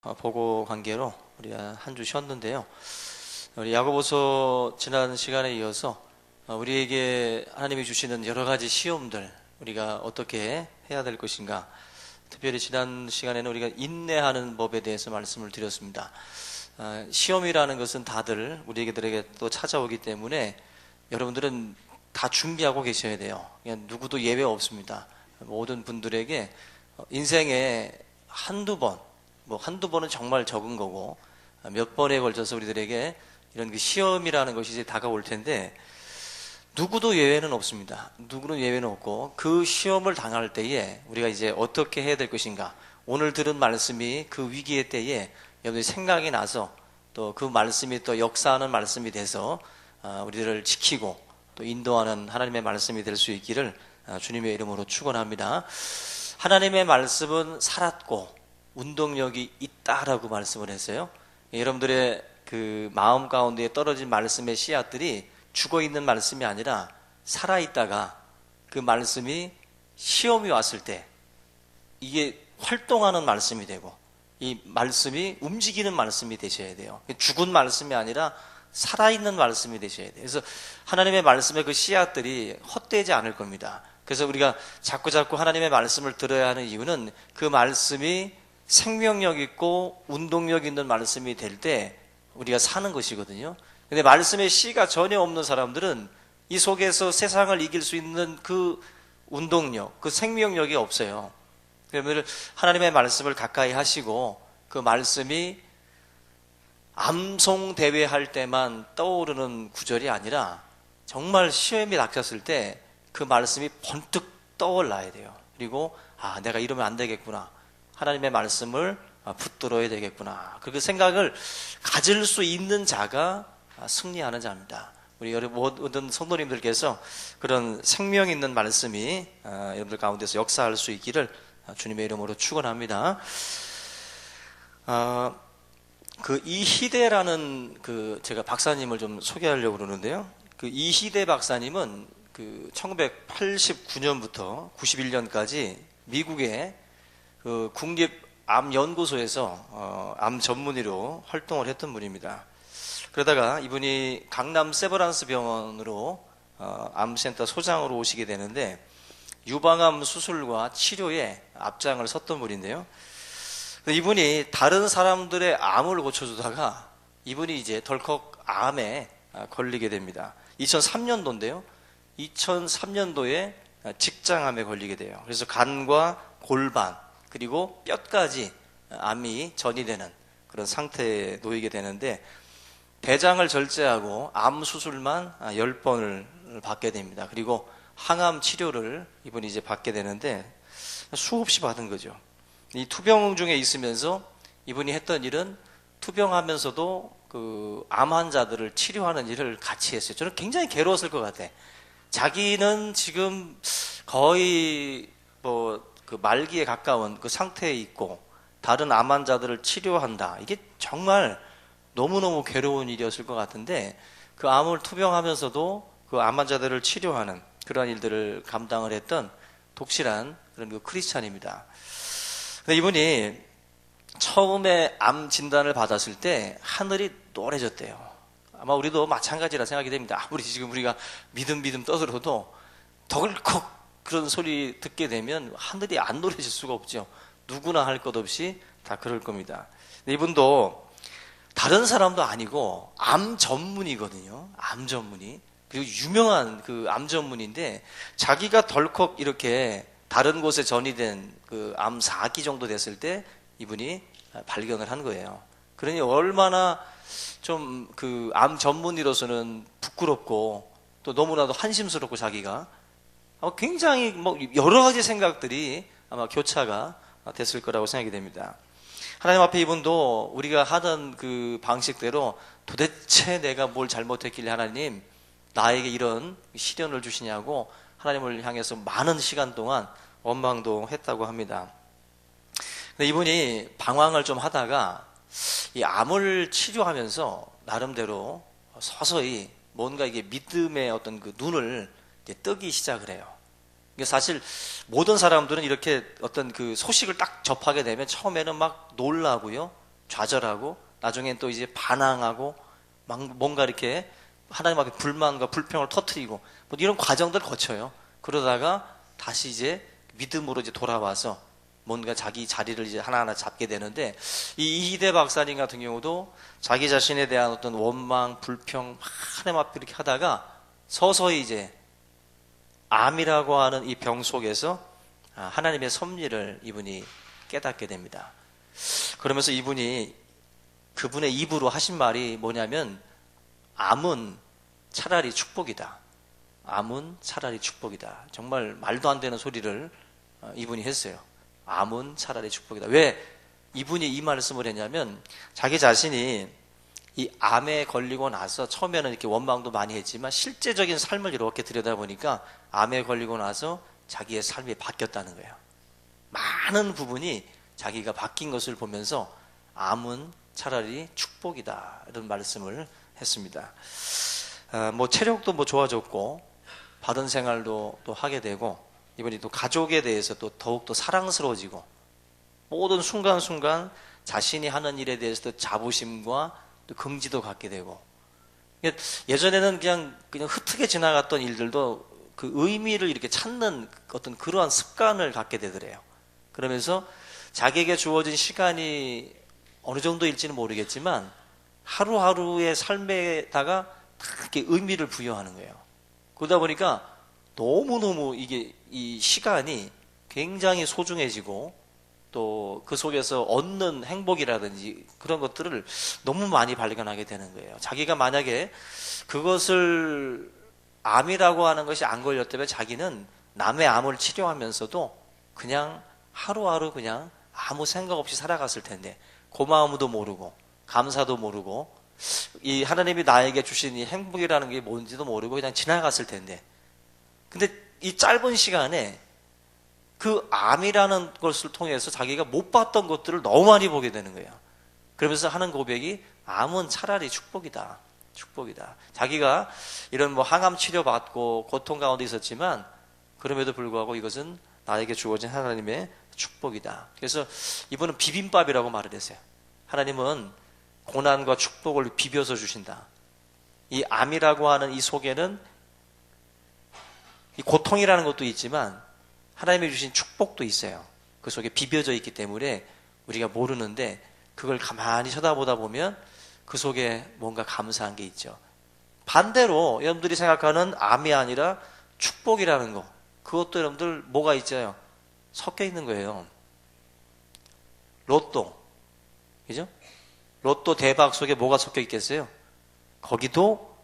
보고 관계로 우리가 한 주 쉬었는데요. 우리 야고보서 지난 시간에 이어서 우리에게 하나님이 주시는 여러 가지 시험들, 우리가 어떻게 해야 될 것인가, 특별히 지난 시간에는 우리가 인내하는 법에 대해서 말씀을 드렸습니다. 시험이라는 것은 다들 우리에게 또 찾아오기 때문에 여러분들은 다 준비하고 계셔야 돼요. 그냥 누구도 예외 없습니다. 모든 분들에게 인생에 한두 번은 정말 적은 거고, 몇 번에 걸쳐서 우리들에게 이런 그 시험이라는 것이 이제 다가올 텐데, 누구도 예외는 없습니다. 누구는 예외는 없고, 그 시험을 당할 때에 우리가 이제 어떻게 해야 될 것인가, 오늘 들은 말씀이 그 위기의 때에 여러분이 생각이 나서 또 그 말씀이 또 역사하는 말씀이 돼서 우리들을 지키고 또 인도하는 하나님의 말씀이 될 수 있기를 주님의 이름으로 축원합니다. 하나님의 말씀은 살았고 운동력이 있다라고 말씀을 했어요. 여러분들의 그 마음 가운데 떨어진 말씀의 씨앗들이 죽어있는 말씀이 아니라 살아있다가 그 말씀이 시험이 왔을 때 이게 활동하는 말씀이 되고, 이 말씀이 움직이는 말씀이 되셔야 돼요. 죽은 말씀이 아니라 살아있는 말씀이 되셔야 돼요. 그래서 하나님의 말씀의 그 씨앗들이 헛되지 않을 겁니다. 그래서 우리가 자꾸 하나님의 말씀을 들어야 하는 이유는 그 말씀이 생명력 있고 운동력 있는 말씀이 될 때 우리가 사는 것이거든요. 근데 말씀의 씨가 전혀 없는 사람들은 이 속에서 세상을 이길 수 있는 그 운동력, 그 생명력이 없어요. 그러면 하나님의 말씀을 가까이 하시고 그 말씀이 암송 대회할 때만 떠오르는 구절이 아니라 정말 시험이 닥쳤을 때 그 말씀이 번뜩 떠올라야 돼요. 그리고 내가 이러면 안 되겠구나, 하나님의 말씀을 붙들어야 되겠구나, 그 생각을 가질 수 있는 자가 승리하는 자입니다. 우리 모든 성도님들께서 그런 생명 있는 말씀이 여러분들 가운데서 역사할 수 있기를 주님의 이름으로 축원합니다. 그 이희대라는 제가 박사님을 좀 소개하려고 그러는데요. 그 이희대 박사님은 그 1989년부터 91년까지 미국의 그 국립암연구소에서 암 전문의로 활동을 했던 분입니다. 그러다가 이분이 강남 세브란스 병원으로 암센터 소장으로 오시게 되는데, 유방암 수술과 치료에 앞장을 섰던 분인데요. 이분이 다른 사람들의 암을 고쳐주다가 이분이 이제 덜컥 암에 걸리게 됩니다. 2003년도인데요. 2003년도에 직장암에 걸리게 돼요. 그래서 간과 골반 그리고 뼈까지 암이 전이되는 그런 상태에 놓이게 되는데, 대장을 절제하고 암 수술만 10번을 받게 됩니다. 그리고 항암 치료를 이분이 이제 받게 되는데, 수없이 받은 거죠. 이 투병 중에 있으면서 이분이 했던 일은 투병하면서도 그 암 환자들을 치료하는 일을 같이 했어요. 저는 굉장히 괴로웠을 것 같아. 자기는 지금 거의 그 말기에 가까운 그 상태에 있고 다른 암 환자들을 치료한다. 이게 정말 너무너무 괴로운 일이었을 것 같은데, 그 암을 투병하면서도 그 암 환자들을 치료하는 그러한 일들을 감당을 했던 독실한 그런 그 크리스찬입니다. 근데 이분이 처음에 암 진단을 받았을 때 하늘이 노래졌대요. 아마 우리도 마찬가지라 생각이 됩니다. 아무리 지금 우리가 믿음 떠들어도 덜컥 그런 소리 듣게 되면 하늘이 안 노래질 수가 없죠. 누구나 할 것 없이 다 그럴 겁니다. 근데 이분도 다른 사람도 아니고 암 전문이거든요. 암 전문의. 그리고 유명한 그 암 전문인데, 자기가 덜컥 이렇게 다른 곳에 전이된 그 암 4기 정도 됐을 때 이분이 발견을 한 거예요. 그러니 얼마나 좀 그 암 전문의로서는 부끄럽고 또 너무나도 한심스럽고, 자기가 굉장히 여러 가지 생각들이 아마 교차가 됐을 거라고 생각이 됩니다. 하나님 앞에 이분도 우리가 하던 그 방식대로 도대체 내가 뭘 잘못했길래 하나님 나에게 이런 시련을 주시냐고 하나님을 향해서 많은 시간 동안 원망도 했다고 합니다. 근데 이분이 방황을 좀 하다가 이 암을 치료하면서 나름대로 서서히 뭔가 이게 믿음의 어떤 그 눈을 이제 뜨기 시작을 해요. 사실 모든 사람들은 이렇게 어떤 그 소식을 딱 접하게 되면 처음에는 막 놀라고요, 좌절하고 나중엔 또 이제 반항하고 막 뭔가 이렇게 하나님 앞에 불만과 불평을 터뜨리고 뭐 이런 과정들 거쳐요. 그러다가 다시 이제 믿음으로 이제 돌아와서 뭔가 자기 자리를 이제 하나하나 잡게 되는데, 이 이희대 박사님 같은 경우도 자기 자신에 대한 어떤 원망, 불평 하나님 앞에 이렇게 하다가 서서히 이제 암이라고 하는 이 병 속에서 하나님의 섭리를 이분이 깨닫게 됩니다. 그러면서 이분이 그분의 입으로 하신 말이 뭐냐면, 암은 차라리 축복이다. 암은 차라리 축복이다. 정말 말도 안 되는 소리를 이분이 했어요. 암은 차라리 축복이다. 왜 이분이 이 말씀을 했냐면, 자기 자신이 이 암에 걸리고 나서 처음에는 이렇게 원망도 많이 했지만 실제적인 삶을 이렇게 들여다보니까 암에 걸리고 나서 자기의 삶이 바뀌었다는 거예요. 많은 부분이 자기가 바뀐 것을 보면서 암은 차라리 축복이다, 이런 말씀을 했습니다. 뭐 체력도 뭐 좋아졌고 받은 생활도 또 하게 되고, 이번에 또 가족에 대해서 또 더욱더 사랑스러워지고, 모든 순간순간 자신이 하는 일에 대해서도 자부심과 또 긍지도 갖게 되고, 예전에는 그냥 흩트게 지나갔던 일들도 그 의미를 이렇게 찾는 어떤 그러한 습관을 갖게 되더래요. 그러면서 자기에게 주어진 시간이 어느 정도일지는 모르겠지만 하루하루의 삶에다가 다 이렇게 의미를 부여하는 거예요. 그러다 보니까 너무너무 이게 이 시간이 굉장히 소중해지고, 또 그 속에서 얻는 행복이라든지 그런 것들을 너무 많이 발견하게 되는 거예요. 자기가 만약에 그것을 암이라고 하는 것이 안 걸렸다면 자기는 남의 암을 치료하면서도 그냥 하루하루 그냥 아무 생각 없이 살아갔을 텐데, 고마움도 모르고 감사도 모르고 이 하나님이 나에게 주신 이 행복이라는 게 뭔지도 모르고 그냥 지나갔을 텐데, 근데 이 짧은 시간에 그 암이라는 것을 통해서 자기가 못 봤던 것들을 너무 많이 보게 되는 거예요. 그러면서 하는 고백이, 암은 차라리 축복이다. 축복이다. 자기가 이런 뭐 항암 치료받고 고통 가운데 있었지만 그럼에도 불구하고 이것은 나에게 주어진 하나님의 축복이다. 그래서 이분은 비빔밥이라고 말을 했어요. 하나님은 고난과 축복을 비벼서 주신다. 이 암이라고 하는 이 속에는 이 고통이라는 것도 있지만 하나님이 주신 축복도 있어요. 그 속에 비벼져 있기 때문에 우리가 모르는데, 그걸 가만히 쳐다보다 보면 그 속에 뭔가 감사한 게 있죠. 반대로 여러분들이 생각하는 암이 아니라 축복이라는 거, 그것도 여러분들 뭐가 있어요? 섞여 있는 거예요. 로또, 그죠? 로또 대박 속에 뭐가 섞여 있겠어요? 거기도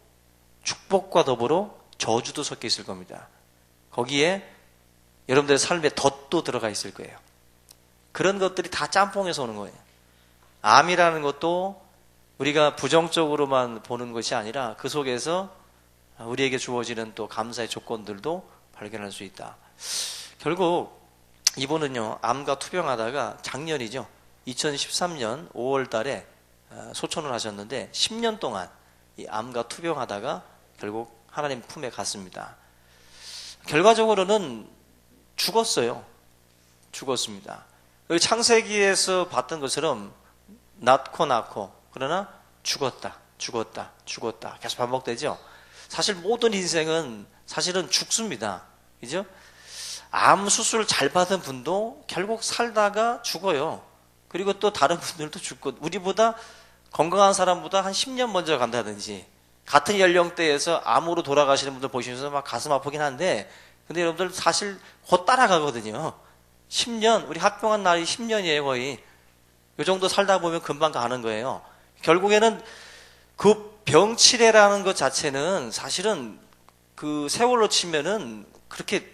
축복과 더불어 저주도 섞여 있을 겁니다. 거기에 여러분들의 삶에 덫도 들어가 있을 거예요. 그런 것들이 다 짬뽕에서 오는 거예요. 암이라는 것도 우리가 부정적으로만 보는 것이 아니라 그 속에서 우리에게 주어지는 또 감사의 조건들도 발견할 수 있다. 결국 이분은요, 암과 투병하다가 작년이죠, 2013년 5월 달에 소천을 하셨는데 10년 동안 이 암과 투병하다가 결국 하나님 품에 갔습니다. 결과적으로는 죽었습니다. 여기 창세기에서 봤던 것처럼 낳고 그러나 죽었다 계속 반복되죠. 사실 모든 인생은 사실은 죽습니다. 그죠? 암 수술 잘 받은 분도 결국 살다가 죽어요. 그리고 또 다른 분들도 죽고, 우리보다 건강한 사람보다 한 10년 먼저 간다든지, 같은 연령대에서 암으로 돌아가시는 분들 보시면서 막 가슴 아프긴 한데, 근데 여러분들 사실 곧 따라가거든요. 10년, 우리 합병한 날이 10년이에요, 거의. 이 정도 살다 보면 금방 가는 거예요. 결국에는 그 병치레라는 것 자체는 사실은 그 세월로 치면은 그렇게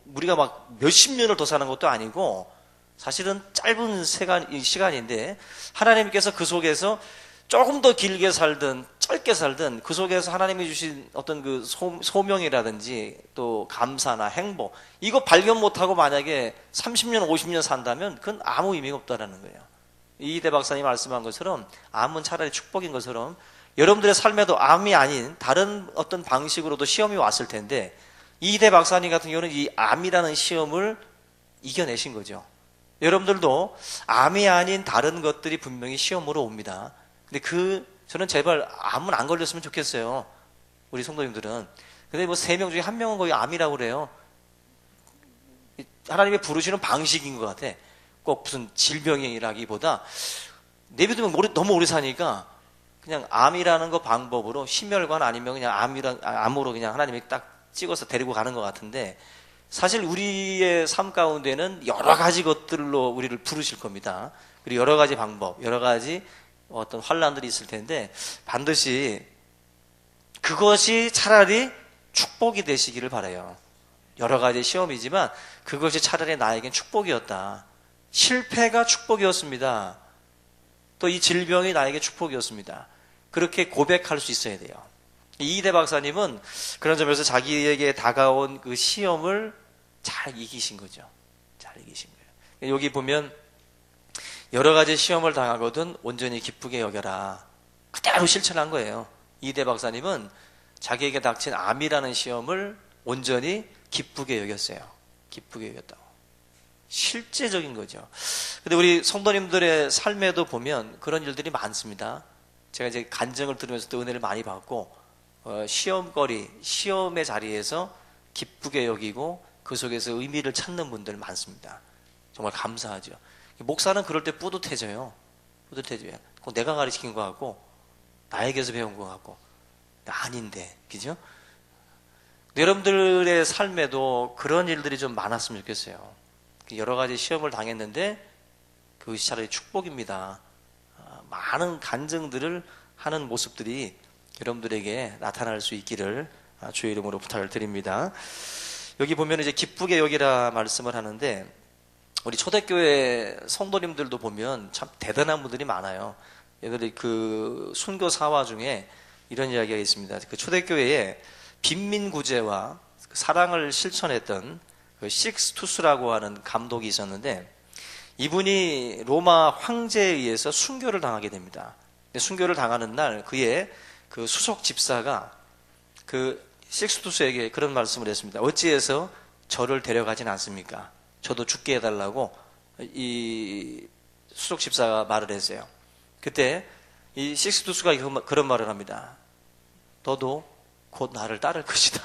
우리가 막 몇십 년을 더 사는 것도 아니고 사실은 짧은 시간인데, 하나님께서 그 속에서 조금 더 길게 살든 짧게 살든 그 속에서 하나님이 주신 어떤 그 소명이라든지 또 감사나 행복, 이거 발견 못하고 만약에 30년 50년 산다면 그건 아무 의미가 없다라는 거예요. 이희대 박사님 말씀한 것처럼 암은 차라리 축복인 것처럼 여러분들의 삶에도 암이 아닌 다른 어떤 방식으로도 시험이 왔을 텐데, 이희대 박사님 같은 경우는 이 암이라는 시험을 이겨내신 거죠. 여러분들도 암이 아닌 다른 것들이 분명히 시험으로 옵니다. 근데 저는 제발 암은 안 걸렸으면 좋겠어요. 우리 성도님들은. 근데 뭐 3명 중에 1명은 거의 암이라고 그래요. 하나님의 부르시는 방식인 것 같아. 꼭 무슨 질병이라기보다 내비두면 너무 오래 사니까 그냥 암이라는 거 방법으로 심혈관 아니면 그냥 암으로 그냥 하나님이 딱 찍어서 데리고 가는 것 같은데, 사실 우리의 삶 가운데는 여러 가지 것들로 우리를 부르실 겁니다. 그리고 여러 가지 방법, 여러 가지 어떤 환란들이 있을 텐데 반드시 그것이 차라리 축복이 되시기를 바라요. 여러 가지 시험이지만 그것이 차라리 나에겐 축복이었다. 실패가 축복이었습니다. 또 이 질병이 나에게 축복이었습니다. 그렇게 고백할 수 있어야 돼요. 이희대 박사님은 그런 점에서 자기에게 다가온 그 시험을 잘 이기신 거죠. 잘 이기신 거예요. 여기 보면 여러 가지 시험을 당하거든 온전히 기쁘게 여겨라. 그대로 실천한 거예요. 이희대 박사님은 자기에게 닥친 암이라는 시험을 온전히 기쁘게 여겼어요. 기쁘게 여겼다고. 실제적인 거죠. 근데 우리 성도님들의 삶에도 보면 그런 일들이 많습니다. 제가 이제 간증을 들으면서도 은혜를 많이 받고, 시험거리, 시험의 자리에서 기쁘게 여기고 그 속에서 의미를 찾는 분들 많습니다. 정말 감사하죠. 목사는 그럴 때 뿌듯해져요. 뿌듯해져요. 그거 내가 가르친 것 같고, 나에게서 배운 것 같고, 아닌데, 그죠? 여러분들의 삶에도 그런 일들이 좀 많았으면 좋겠어요. 여러 가지 시험을 당했는데 그것이 차라리 축복입니다. 많은 간증들을 하는 모습들이 여러분들에게 나타날 수 있기를 주의 이름으로 부탁을 드립니다. 여기 보면 이제 기쁘게 여기라 말씀을 하는데, 우리 초대교회 성도님들도 보면 참 대단한 분들이 많아요. 얘들이 그 순교사화 중에 이런 이야기가 있습니다. 그 초대교회에 빈민구제와 사랑을 실천했던 그 식스투스라고 하는 감독이 있었는데, 이분이 로마 황제에 의해서 순교를 당하게 됩니다. 순교를 당하는 날 그의 그 수석 집사가 그 식스투스에게 그런 말씀을 했습니다. 어찌해서 저를 데려가진 않습니까? 저도 죽게 해달라고 이 수석 집사가 말을 했어요. 그때 이 식스투스가 그런 말을 합니다. 너도 곧 나를 따를 것이다.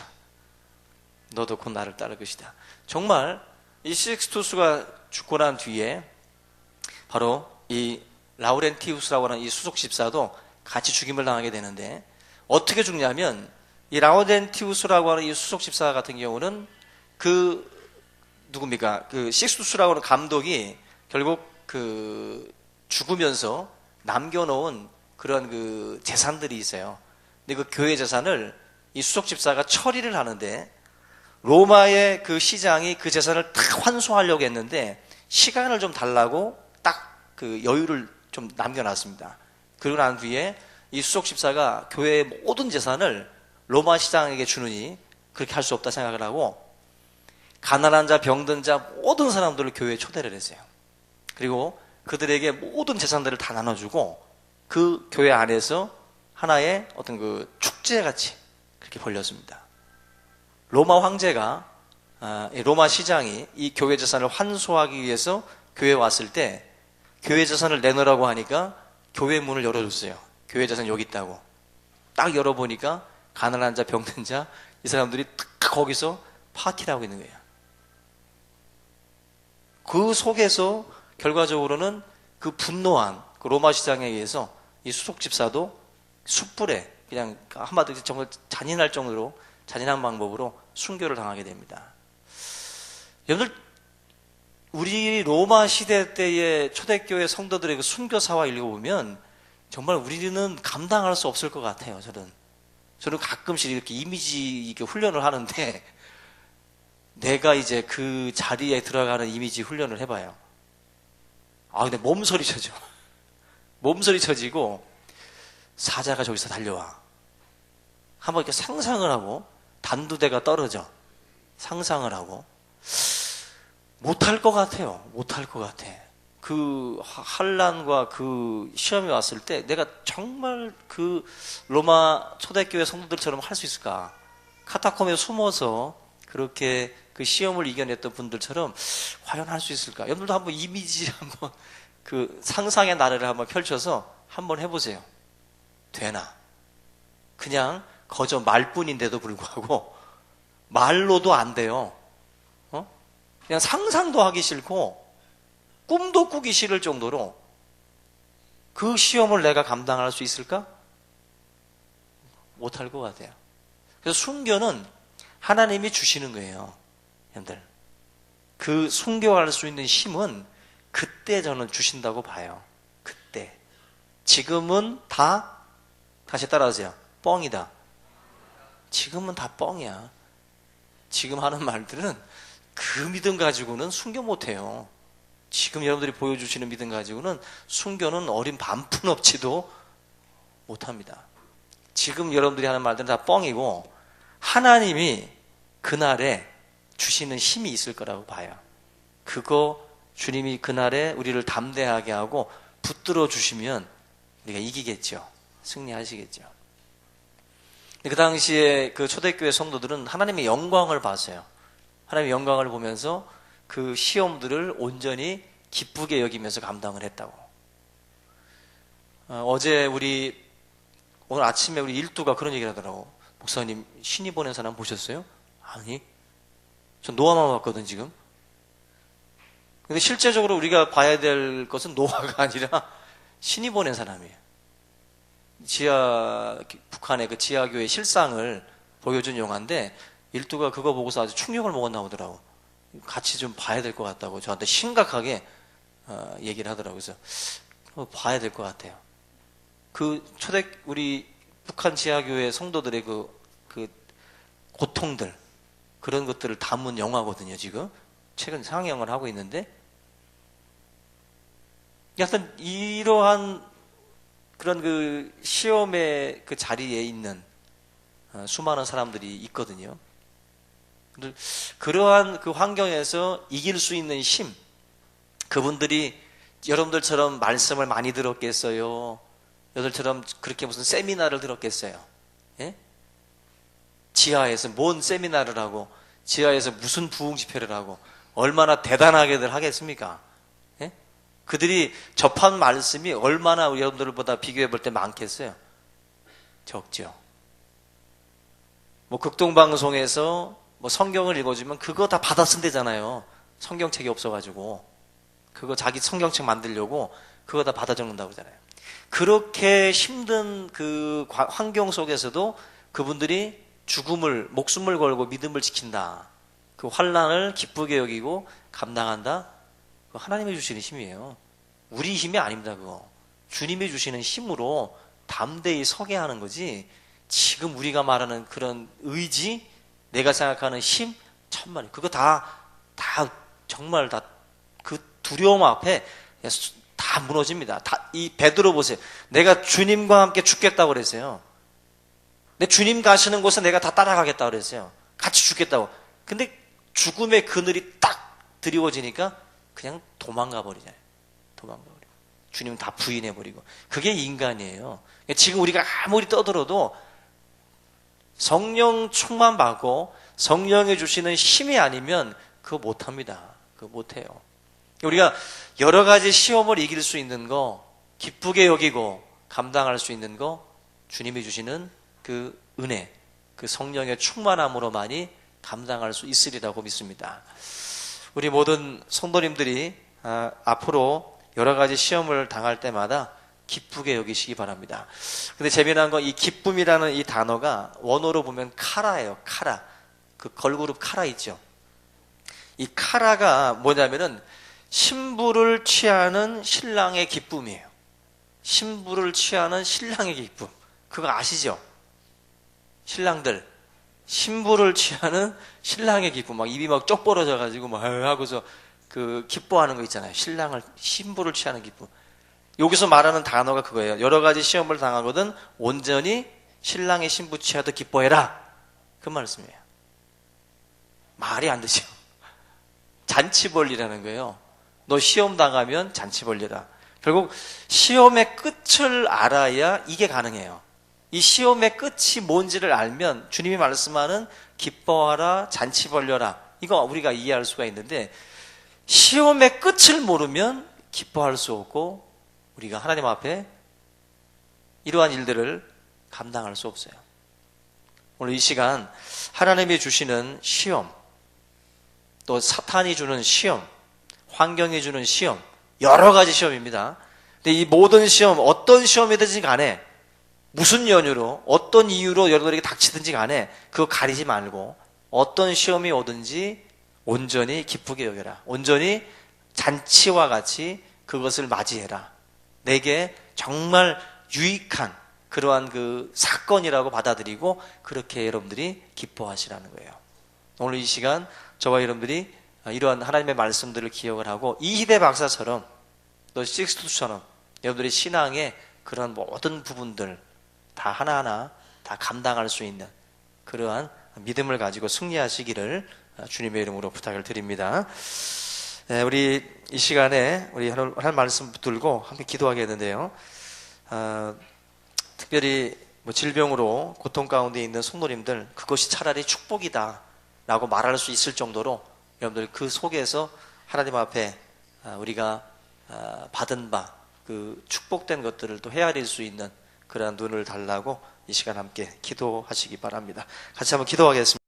너도 곧 나를 따를 것이다. 정말 이 식스투스가 죽고 난 뒤에 바로 이 라우렌티우스라고 하는 이 수석 집사도 같이 죽임을 당하게 되는데, 어떻게 죽냐면 이 라우렌티우스라고 하는 이 수석 집사 같은 경우는 그 누굽니까? 그 식스투스라고 하는 감독이 결국 그 죽으면서 남겨놓은 그런 그 재산들이 있어요. 근데 그 교회 재산을 이 수석 집사가 처리를 하는데, 로마의 그 시장이 그 재산을 다 환수하려고 했는데 시간을 좀 달라고 딱 그 여유를 좀 남겨놨습니다. 그러고 난 뒤에 이 수석 집사가 교회의 모든 재산을 로마 시장에게 주느니 그렇게 할 수 없다 생각을 하고, 가난한 자, 병든 자 모든 사람들을 교회에 초대를 했어요. 그리고 그들에게 모든 재산들을 다 나눠주고 그 교회 안에서 하나의 어떤 그 축제같이 그렇게 벌렸습니다. 로마 황제가, 로마 시장이 이 교회 재산을 환수하기 위해서 교회에 왔을 때 교회 재산을 내놓으라고 하니까 교회 문을 열어줬어요. 교회 재산 여기 있다고. 딱 열어보니까 가난한 자, 병든 자, 이 사람들이 딱 거기서 파티를 하고 있는 거예요. 그 속에서 결과적으로는 그 분노한 그 로마 시장에 의해서 이 수석 집사도 숯불에 그냥 한마디로 정말 잔인할 정도로 잔인한 방법으로 순교를 당하게 됩니다. 여러분들, 우리 로마 시대 때의 초대교회 성도들의 그 순교사와 읽어보면 정말 우리는 감당할 수 없을 것 같아요. 저는 가끔씩 이렇게 이미지 훈련을 하는데, 내가 이제 그 자리에 들어가는 이미지 훈련을 해봐요. 근데 몸서리 쳐져. 몸서리 쳐지고 사자가 저기서 달려와. 한번 이렇게 상상을 하고 단두대가 떨어져. 상상을 하고 못할 것 같아요. 못할 것 같아. 그 환란과 그 시험이 왔을 때 내가 정말 그 로마 초대교회 성도들처럼 할 수 있을까? 카타콤에 숨어서 그렇게 그 시험을 이겨냈던 분들처럼 과연 할 수 있을까? 여러분들도 한번 이미지 한번 그 상상의 나래를 한번 펼쳐서 한번 해보세요. 되나? 그냥 거저 말뿐인데도 불구하고 말로도 안 돼요. 그냥 상상도 하기 싫고 꿈도 꾸기 싫을 정도로 그 시험을 내가 감당할 수 있을까? 못할 것 같아요. 그래서 순교는 하나님이 주시는 거예요. 여러분들, 그 순교할 수 있는 힘은 그때 저는 주신다고 봐요. 그때. 지금은 다시 따라하세요. 뻥이다. 지금은 다 뻥이야. 지금 하는 말들은 그 믿음 가지고는 순교 못해요. 지금 여러분들이 보여주시는 믿음 가지고는 순교는 어린 반푼 없지도 못합니다. 지금 여러분들이 하는 말들은 다 뻥이고 하나님이 그날에 주시는 힘이 있을 거라고 봐요. 그거 주님이 그날에 우리를 담대하게 하고 붙들어 주시면 우리가 이기겠죠. 승리하시겠죠. 그 당시에 그 초대교회 성도들은 하나님의 영광을 봤어요. 하나님의 영광을 보면서 그 시험들을 온전히 기쁘게 여기면서 감당을 했다고. 어제 오늘 아침에 우리 일두가 그런 얘기를 하더라고. 목사님, 신이 보낸 사람 보셨어요? 아니, 전 노아만 봤거든 지금. 근데 실제적으로 우리가 봐야 될 것은 노아가 아니라 신이 보낸 사람이에요. 북한의 그 지하교회 실상을 보여준 영화인데 일두가 그거 보고서 아주 충격을 먹었나 보더라고. 같이 좀 봐야 될 것 같다고 저한테 심각하게 얘기를 하더라고요. 그래서 봐야 될 것 같아요. 우리 북한 지하교회 성도들의 그 고통들, 그런 것들을 담은 영화거든요, 지금. 최근 상영을 하고 있는데. 약간 이러한 그런 그 시험의 그 자리에 있는 수많은 사람들이 있거든요. 그러한 그 환경에서 이길 수 있는 힘, 그분들이 여러분들처럼 말씀을 많이 들었겠어요? 여러분들처럼 그렇게 무슨 세미나를 들었겠어요? 예? 지하에서 뭔 세미나를 하고 지하에서 무슨 부흥 집회를 하고 얼마나 대단하게들 하겠습니까? 예? 그들이 접한 말씀이 얼마나 여러분들보다 비교해 볼 때 많겠어요? 적죠. 뭐 극동방송에서 뭐 성경을 읽어주면 그거 다 받아 쓴대잖아요. 성경책이 없어가지고 그거 자기 성경책 만들려고 그거 다 받아 적는다고 그러잖아요. 그렇게 힘든 그 환경 속에서도 그분들이 목숨을 걸고 믿음을 지킨다. 그 환난을 기쁘게 여기고 감당한다. 그거 하나님이 주시는 힘이에요. 우리 힘이 아닙니다. 그거 주님이 주시는 힘으로 담대히 서게 하는 거지. 지금 우리가 말하는 그런 의지, 내가 생각하는 힘, 천만에 그거 다 정말 다 그 두려움 앞에 다 무너집니다. 이 베드로 보세요. 내가 주님과 함께 죽겠다고 그랬어요. 내 주님 가시는 곳에 내가 다 따라가겠다고 그랬어요. 같이 죽겠다고. 근데 죽음의 그늘이 딱 드리워지니까 그냥 도망가 버리잖아요. 도망가 버리고. 주님 다 부인해 버리고. 그게 인간이에요. 지금 우리가 아무리 떠들어도 성령 충만 받고 성령이 주시는 힘이 아니면 그거 못합니다. 그거 못해요. 우리가 여러 가지 시험을 이길 수 있는 거, 기쁘게 여기고 감당할 수 있는 거, 주님이 주시는 그 은혜, 그 성령의 충만함으로만이 감당할 수 있으리라고 믿습니다. 우리 모든 성도님들이 앞으로 여러 가지 시험을 당할 때마다 기쁘게 여기시기 바랍니다. 근데 재미난 건 이 기쁨이라는 이 단어가 원어로 보면 카라예요. 카라. 그 걸그룹 카라 있죠. 이 카라가 뭐냐면은 신부를 취하는 신랑의 기쁨이에요. 신부를 취하는 신랑의 기쁨. 그거 아시죠? 신랑들. 신부를 취하는 신랑의 기쁨. 막 입이 막 쩍 벌어져가지고 막 하고서 그 기뻐하는 거 있잖아요. 신부를 취하는 기쁨. 여기서 말하는 단어가 그거예요. 여러 가지 시험을 당하거든 온전히 신랑의 신부 취하듯 기뻐해라. 그 말씀이에요. 말이 안 되죠. 잔치 벌리라는 거예요. 너 시험 당하면 잔치 벌리라. 결국 시험의 끝을 알아야 이게 가능해요. 이 시험의 끝이 뭔지를 알면 주님이 말씀하는 기뻐하라, 잔치 벌려라, 이거 우리가 이해할 수가 있는데, 시험의 끝을 모르면 기뻐할 수 없고 우리가 하나님 앞에 이러한 일들을 감당할 수 없어요. 오늘 이 시간 하나님이 주시는 시험, 또 사탄이 주는 시험, 환경이 주는 시험, 여러 가지 시험입니다. 근데 이 모든 시험, 어떤 시험이든지 간에, 무슨 연유로, 어떤 이유로 여러분에게 닥치든지 간에 그거 가리지 말고 어떤 시험이 오든지 온전히 기쁘게 여겨라. 온전히 잔치와 같이 그것을 맞이해라. 내게 정말 유익한 그러한 그 사건이라고 받아들이고 그렇게 여러분들이 기뻐하시라는 거예요. 오늘 이 시간 저와 여러분들이 이러한 하나님의 말씀들을 기억을 하고 이희대 박사처럼 또 식스투처럼 여러분들이 신앙의 그런 모든 부분들 다 하나하나 다 감당할 수 있는 그러한 믿음을 가지고 승리하시기를 주님의 이름으로 부탁을 드립니다. 우리 이 시간에 우리 하나님 말씀 붙들고 함께 기도하겠는데요. 특별히 질병으로 고통 가운데 있는 성도님들, 그것이 차라리 축복이다 라고 말할 수 있을 정도로 여러분들 그 속에서 하나님 앞에 우리가 받은 바 그 축복된 것들을 또 헤아릴 수 있는 그러한 눈을 달라고 이 시간 함께 기도하시기 바랍니다. 같이 한번 기도하겠습니다.